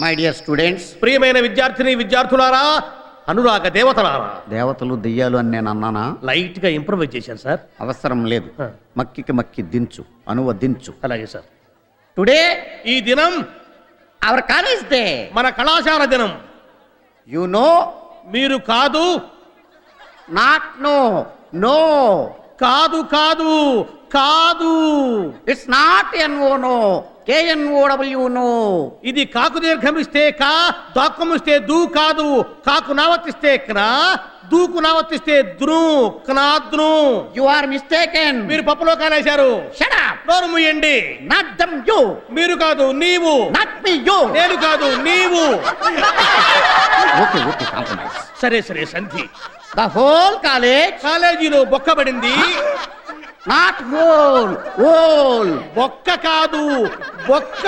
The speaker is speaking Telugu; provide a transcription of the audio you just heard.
మై డియర్ స్టూడెంట్స్, ప్రియమైన విద్యార్థులారా, అనురాగ దేవతలారా. దేవతలు దెయ్యాలు అని నేను అన్నానా? లైట్ గా ఇంప్రూవైజ్ చేశాను సార్. అవసరం లేదు. మక్కికి మక్కి దించు, అనువదించు. అలాగే సార్. టుడే ఈ దినం అవర్ కాలేజ్ డే, మన కళాశాల దినం. యు నో, మీరు కాదు. నాట్ నో, నో కాదు కాదు కాదు. It's not N O no, KNOW know. ఇది కాకు దీర్ఘమిస్తే కా, దాక్కుమిస్తే దూ కాదు. కాకు నావర్తిస్తే క్నా, దూకు నావర్తిస్తే ద్రు, క్నాద్రు. You are mistaken. మీరు పప్పులో కానేశారు. Shut up. నోరు మూయండి. Not dum you. మీరు కాదు నీవు. Not me you. నేను కాదు నీవు. Okay okay, compromise. సరే సరే సంధి. The whole college. కాలేజీలో బొక్కబడింది. Not whole, whole. బొక్క కాదు బొక్క.